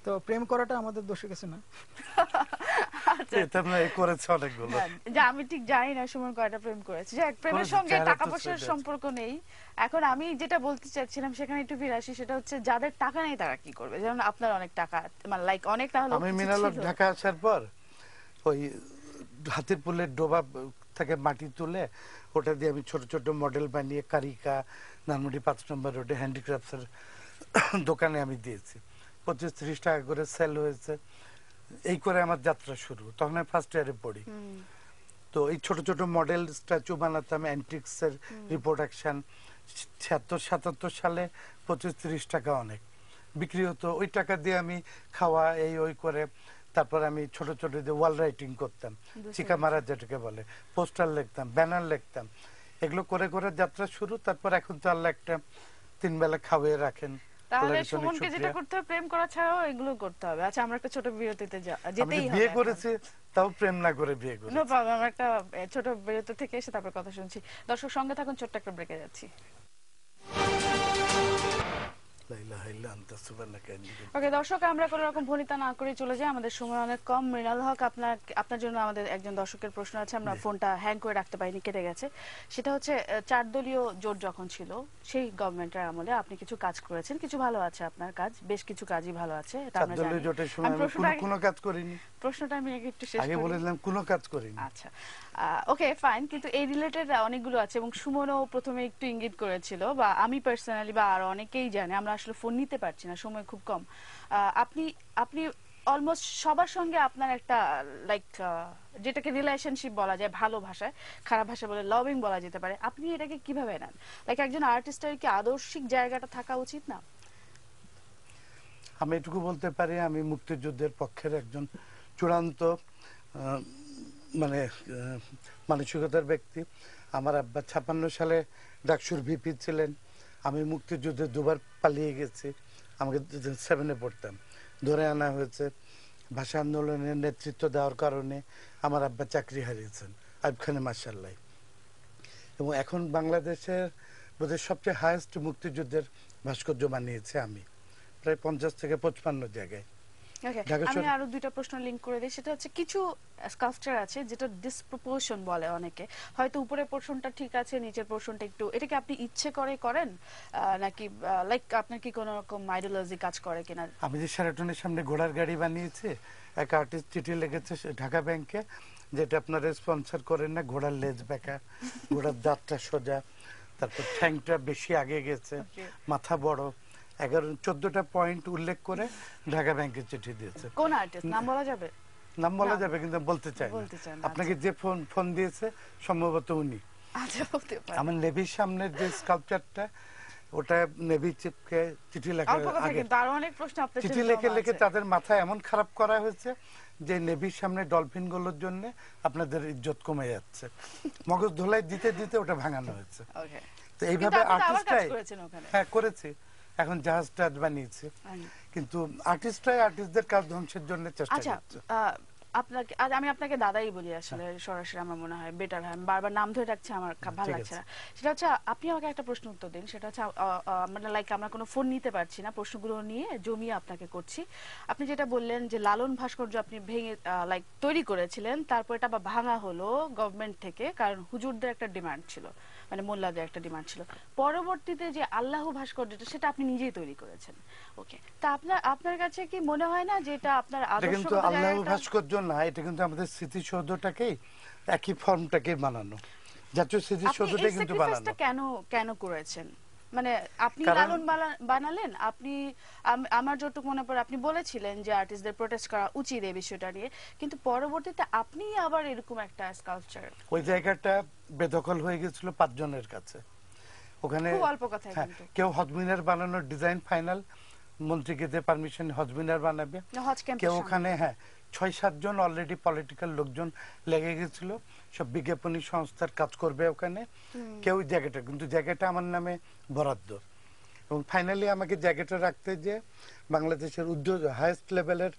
তো প্রেম করাটা আমাদের দোষের কিছু না। আচ্ছা, এটা না করেছে অনেকগুলো। হ্যাঁ, যে আমি ঠিক জানি না সুমন কয়টা প্রেম করেছে। যাক, প্রেমের করেছে, সঙ্গে চেহারা টাকা তো পয়সার sweet আছে। সম্পর্ক নেই। এখন আমি যেটা বলতে চাচ্ছিলাম সেখানে একটু ফিরে আসি, সেটা হচ্ছে যাদের টাকা নেই তারা কি করবে? যেমন আপনার অনেক টাকা, মানে লাইক অনেক না হলেও আমি কিছু মিনালক ছিল। ঢাকা আসার পর ওই হাতির পুলের ডোবা থেকে মাটি তুলে ওটা দিয়ে আমি ছোট ছোট মডেল বানিয়ে কারিকা, নানমুড়ি 5 নম্বর রোডে হ্যান্ডিক্রাফটসের দোকানে আমি দিয়েছি। 25-30 টাকা করে সেল হয়েছে। এই করে আমার যাত্রা শুরু। তখন আমি ফার্স্ট ইয়ারে পড়ি। তো এই ছোট ছোট মডেল স্ট্যাচু বানাতাম, অ্যান্টিক্সের রিপ্রোডাকশন। 76-77 সালে 25-30 টাকা অনেক বিক্রি হতো। ওই টাকা দিয়ে আমি খাওয়া এই ওই করে তারপর আমি ছোট ছোট যে ওয়াল রাইটিং করতাম, চিকা মারা যেটাকে বলে, পোস্টার লিখতাম, ব্যানার লিখতাম। এগুলো করে করে যাত্রা শুরু। তারপর এখন তো আল্লাহ একটা 3 বেলা খাওয়িয়ে রাখেন। তাহলে আল্লাহর অনেক সুমনকে যেটা শুকরিয়া। করতে হবে, প্রেম করা ছাড়াও এগুলো করতে হবে। আচ্ছা, আমরা একটা ছোট বিরতিতে আমি যেতেই যে হবে বিয়ে এখন। করেছি তাও প্রেম না করে বিয়ে নো করেছি। প্রবলেম, আমরা একটা ছোট বিরতি থেকে এসে তারপর কথা শুনছি। দর্শক সঙ্গে থাকুন, ছোট্ট একটা ব্রেকে যাচ্ছি। লা ইলাহা ইল্লা আনতা সুবহানাকা ইন্নী কুনতু। ওকে দর্শক, আমরা কোনো রকম ভনিতা না করে চলে যাই, আমাদের সময় অনেক কম। মৃণাল হক, আপনার জন্য আমাদের একজন দর্শকের প্রশ্ন আছে। আমরা ফোনটা হ্যাং করে রাখতে পারিনি, কেটে গেছে। সেটা হচ্ছে 4 দলীয় জোট যখন ছিল সেই গভর্নমেন্টের আমলে আপনি কিছু কাজ করেছেন, কিছু ভালো আছে আপনার কাজ, বেশ কিছু কাজই ভালো আছে, এটা আমরা জানি। চারদলীয় জোটের সময় আমি আমি কোনো কাজ করিনি। প্রশ্নটা আমি আগে একটু শেষ আগে করি। বলে দিলাম কোনো কাজ করিনি। আচ্ছা, ওকে ফাইন, কিন্তু এই রিলেটেড অনেকগুলো আছে এবং সুমনও প্রথমে একটু ইঙ্গিত করেছিল, বা আমি পার্সোনালি বা আর অনেকেই জানে, আমরা আসলে ফোন নিতে পারছি না, সময় খুব কম। আপনি আপনি অলমোস্ট সবার সঙ্গে আপনার একটা লাইক যেটাকে রিলেশনশিপ বলা যায় ভালো ভাষায়, খারাপ ভাষায় বলে লাভিং বলা যেতে পারে। আপনি এটাকে কিভাবে নেন? লাইক একজন আর্টিস্টের কি আদর্শিক জায়গাটা থাকা উচিত না? আমি এটুকু বলতে পারি, আমি মুক্তিযুদ্ধের পক্ষের একজন চূড়ান্ত মানে মানসিকতার ব্যক্তি। আমার আব্বা 56 সালে ডাকসুর ভিপি ছিলেন। আমি মুক্তিযুদ্ধে 2বার পালিয়ে গেছি। আমাকে 7-এ পড়তাম, ধরে আনা হয়েছে। ভাষা আন্দোলনের নেতৃত্ব দেওয়ার কারণে আমার আব্বা চাকরি হারিয়েছেন আইয়ুব খানে মার্শাল্লাহ। এবং এখন বাংলাদেশের বোধহয় সবচেয়ে হায়েস্ট মুক্তিযুদ্ধের ভাস্কর্য বানিয়েছে আমি, প্রায় 50 থেকে 55 জায়গায়। ওকে, ঢাকা আমি শহর- আরো দুইটা প্রশ্ন লিংক করে দিই। সেটা হচ্ছে কিছু স্কাল্পচার আছে যেটা ডিসপ্রপোর্শন বলে অনেকে, হয়তো উপরের পোরশনটা ঠিক আছে, নিচের পোরশনটা একটু, এটাকে আপনি ইচ্ছে করে করেন নাকি লাইক আপনার কি কোনো রকম আইডিওলজি কাজ করে কিনা? আমি যে শেরাটনের সামনে ঘোড়ার গাড়ি বানিয়েছি, এক আর্টিস্ট চিঠি লিখেছে ঢাকা ব্যাংকে, যেটা আপনারা স্পন্সর করেন না, ঘোড়ার লেজ বেঁকা, ঘোড়ার দাঁতটা সোজা, তারপর ঠ্যাংটা বেশি আগে গেছে, মাথা বড়, 14টা পয়েন্ট উল্লেখ করে ঢাকা ব্যাংকে চিঠি দিয়েছে। কোন আর্টিস্ট নাম বলা যাবে? নাম বলা না। যাবে কিন্তু বলতে চাই বলতে চান না। না, আপনাকে যে ফোন দিয়েছে সম্ভবত উনি। আচ্ছা, বলতে পারেন। আমার নেভির সামনের যে স্কাল্পচারটা, ওটা নেভি চিফকে চিঠি লেখার অল্প কথা আগে কিন্তু আরো অনেক প্রশ্ন আপনার চিঠি জন্য লিখে জমা লিখে আছে। তাদের মাথা এমন খারাপ করা হয়েছে যে নেভির সামনে ডলফিন গুলোর জন্য আপনাদের ইজ্জত কমে যাচ্ছে। মগজ ধোলাই দিতে দিতে ওটা ভাঙানো হয়েছে। ওকে, তো এইভাবে কিন্তু আপনি তো আবার কাজ আর্টিস্টরাই, করেছেন ওখানে। হ্যাঁ করেছি, এখন জাহাজ টাজ বানিয়েছি, কিন্তু আর্টিস্টরাই আর্টিস্টদের কাজ ধ্বংসের জন্য চেষ্টা আচ্ছা, করছে। আপনাকে আজ আমি আপনাকে দাদাই বলি আসলে, সরাসরি আমার মনে হয় বেটার হয়। আমি বারবার নাম ধরে রাখছি, আমার ভালো ঠিক লাগছে আছে। না। সেটা হচ্ছে আপনি আমাকে একটা প্রশ্ন উত্তর দিন। সেটা হচ্ছে মানে লাইক আমরা কোনো ফোন নিতে পারছি না, প্রশ্নগুলো নিয়ে জমিয়ে আপনাকে করছি। আপনি যেটা বললেন যে লালন ভাস্কর্য আপনি ভেঙে লাইক তৈরি করেছিলেন, তারপর এটা আবার ভাঙা হলো গভর্নমেন্ট থেকে, কারণ হুজুরদের একটা ডিমান্ড ছিল, মানে মোল্লাদের একটা ডিমান্ড ছিল। পরবর্তীতে যে আল্লাহ ভাস্কর্যটা, সেটা আপনি নিজেই তৈরি করেছেন। ওকে, তা আপনার কাছে কি মনে হয় না যে এটা আপনার এটা কিন্তু আদর্শগত আল্লাহ জায়গাটা? ভাস্কর্য না, এটা কিন্তু আমাদের স্মৃতিসৌধটাকেই একই ফর্মটাকে বানানো, জাতীয় আপনি স্মৃতিসৌধটাই এই কিন্তু স্যাক্রিফাইসটা বানানো। কেন করেছেন? মানে আপনি কারণ- লালন বানালেন, আপনি আমার যতটুকু মনে পড়ে আপনি বলেছিলেন যে আর্টিস্টদের প্রোটেস্ট করা উচিত এই বিষয়টা নিয়ে, কিন্তু পরবর্তীতে আপনি আবার এরকম একটা স্কাল্পচার। ওই জায়গাটা বেদখল হয়ে গেছিল 5 জনের কাছে। ওখানে খুব অল্প কথাই হ্যাঁ, কিন্তু কেউ হজমিনার বানানোর ডিজাইন ফাইনাল, মন্ত্রীকে দিয়ে পারমিশন হজমিনার বানাবে, হজ ক্যাম্পের কেউ সামনে। ওখানে হ্যাঁ 6-7 জন অলরেডি পলিটিক্যাল লোকজন লেগে গেছিল, সব বিজ্ঞাপনী সংস্থার কাজ করবে ওখানে। কেউ জায়গাটা, কিন্তু জায়গাটা আমার নামে বরাদ্দ, এবং ফাইনালি আমাকে জায়গাটা রাখতে যে বাংলাদেশের উদ্যোগ হাইয়েস্ট লেভেলের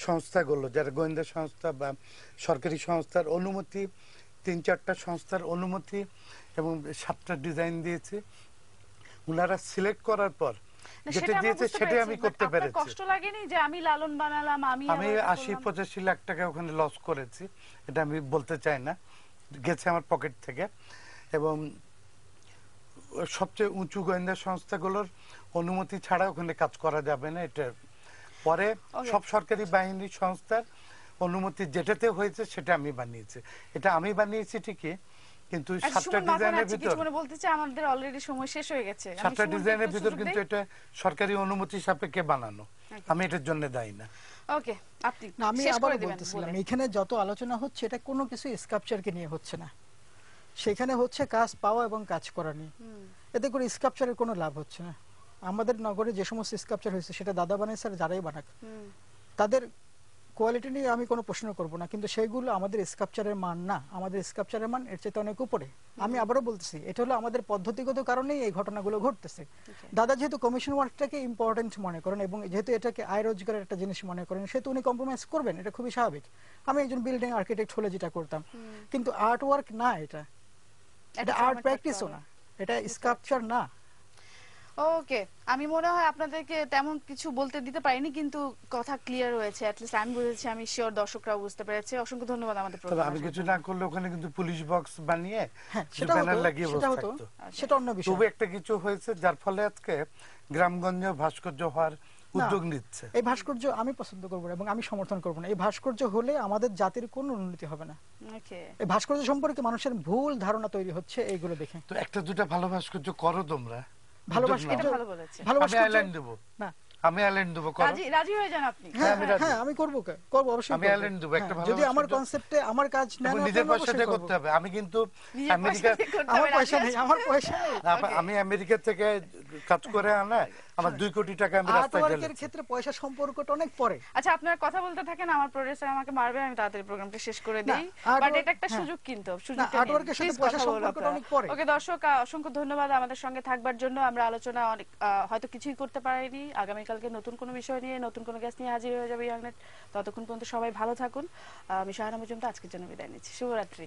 সংস্থাগুলো, যারা গোয়েন্দা সংস্থা বা সরকারি সংস্থার অনুমতি, 3-4টা সংস্থার অনুমতি এবং 7টা ডিজাইন দিয়েছি। ওনারা সিলেক্ট করার পর না, যেটা সেটা আমরা দিয়েছে বুঝতে সেটাই পেরেছি, আমি but করতে আপনার পেরেছি। কষ্ট লাগেনি যে আমি লালন বানালাম, আমি আমি আবার এটা 80-85 লাখ টাকা ওখানে লস করেছি, এটা আমি বলতে চাই না, গেছে আমার পকেট থেকে। এবং সবচেয়ে উঁচু গোয়েন্দা সংস্থাগুলোর অনুমতি ছাড়া ওখানে কাজ করা যাবে না। এটা পরে Okay. সব সরকারি বাহিনী সংস্থার অনুমতি যেটাতে হয়েছে সেটা আমি বানিয়েছি। এটা আমি বানিয়েছি ঠিকই, কিন্তু আচ্ছা, 7টা সুমন মাঝখানে ডিজাইনের আছে, ভিতর, কিছু মনে বলতে চাই, আমাদের অলরেডি সময় শেষ হয়ে গেছে। আমি 7টা সুমনকে ডিজাইনের একটু ভিতর সুযোগ কিন্তু দেই। এটা সরকারি অনুমতি সাপেক্ষে বানানো, Okay. আমি এটার জন্য দায়ী না। ওকে, আপনি না, আমি শেষ আবার করে দিবেন বলতেছিলাম বলে। এখানে যত আলোচনা হচ্ছে এটা কোনো কিছু স্কাল্পচারকে নিয়ে হচ্ছে না, সেখানে হচ্ছে কাজ পাওয়া এবং কাজ করা নিয়ে। এতে করে স্কাল্পচারের কোনো লাভ হচ্ছে না। আমাদের নগরে যে সমস্ত স্কাল্পচার হয়েছে সেটা দাদা বানায় স্যার, যারাই বানাক, তাদের কোয়ালিটি নিয়ে আমি কোনো প্রশ্ন করব না, কিন্তু সেইগুলো আমাদের স্কাল্পচারের মান না। আমাদের স্কাল্পচারের মান এর চেয়ে অনেক উপরে। আমি আবারও বলতেছি, এটা হলো আমাদের পদ্ধতিগত কারণেই এই ঘটনাগুলো ঘটতেছে। দাদা যেহেতু কমিশন ওয়ার্কটাকে ইম্পর্টেন্ট মনে করেন এবং যেহেতু এটাকে আয় রোজগারের একটা জিনিস মনে করেন, সেহেতু উনি কম্প্রোমাইজ করবেন, এটা খুবই স্বাভাবিক। আমি একজন বিল্ডিং আর্কিটেক্ট হলে যেটা করতাম, কিন্তু আর্ট ওয়ার্ক না, এটা একটা আর্ট format প্র্যাকটিসও থাকতে না, হবে। এটা স্কাল্পচার না। ওকে, আমি মনে হয় আপনাদেরকে তেমন কিছু বলতে দিতে পারিনি, কিন্তু কথা ক্লিয়ার হয়েছে, অ্যাটলিস্ট আমি বুঝেছি, আমি শিওর দর্শকরাও বুঝতে পেরেছে। অসংখ্য ধন্যবাদ আমাদের তবে প্রোগ্রামে আমি আসার কিছু জন্য। না করলে ওখানে কিন্তু পুলিশ বক্স বানিয়ে হ্যাঁ, সেটা ব্যানার হতো, লাগিয়ে সেটা বসে হতো, থাকতো। সেটা অন্য বিষয়। তবু একটা কিছু হয়েছে যার ফলে আজকে গ্রামগঞ্জ ভাস্কর্য হওয়ার উদ্যোগ নিচ্ছে। এই ভাস্কর্য আমি পছন্দ করবো না এবং আমি সমর্থন করবো না। এই ভাস্কর্য হলে আমাদের জাতির কোনো উন্নতি হবে না। ওকে, এই ভাস্কর্য সম্পর্কে মানুষের ভুল ধারণা তৈরি হচ্ছে এইগুলো দেখে। তো একটা দুটা ভালো ভাস্কর্য করো তোমরা, ভালো উদ্যোগ ভাস্কর্য, এটা নাও। ভালো বলেছে। ভালো আমি ভাস্কর্য আইল্যান্ড দেবো, না। আমি আইল্যান্ড দেবো, করো। রাজি রাজি হয়ে যান আপনি। হ্যাঁ আমি রাজি। হ্যাঁ, আমি করবো, করবো, অবশ্যই আমি করবো। আইল্যান্ড দেবো, একটা হ্যাঁ, ভালো যদি আমার ভাস্কর্য। কনসেপ্টে আমার কাজ নেন, এবং আপনি নিজের পয়সা অবশ্যই দিয়ে করবো। করতে হবে। আমি কিন্তু নিজের আমেরিকা, পয়সা দিয়ে করতে আমার হবে, পয়সা রাজি নেই, আছেন? আমার পয়সা নেই। আমি আমেরিকা থেকে কাজ করে আনা আমার 2 কোটি টাকা আমি আর্ট রাস্তায় ওয়ার্কের ঢেলেছি। ক্ষেত্রে পয়সা সম্পর্কটা অনেক পরে। আচ্ছা, আপনারা কথা বলতে থাকেন, আমার প্রোডিউসার আমাকে মারবে, আমি তাড়াতাড়ি প্রোগ্রামটা শেষ করে না, দেই। art বাট work- এটা একটা হ্যাঁ। সুযোগ, কিন্তু না, সুযোগটা art নিন। work এর সাথে Please পয়সা কথা বলুন সম্পর্কটা আপনারা। অনেক পরে। ওকে দর্শক, অসংখ্য ধন্যবাদ আমাদের সঙ্গে থাকবার জন্য। আমরা আলোচনা অনেক হয়তো কিছুই করতে পারিনি। আগামীকালকে নতুন কোনো বিষয় নিয়ে, নতুন কোনো গেস্ট নিয়ে হাজির হয়ে যাবে ইয়াংনেট। ততক্ষণ পর্যন্ত সবাই ভালো থাকুন। আমি শাহানা মজুমদার আজকের জন্য বিদায় নিচ্ছি। শুভরাত্রি।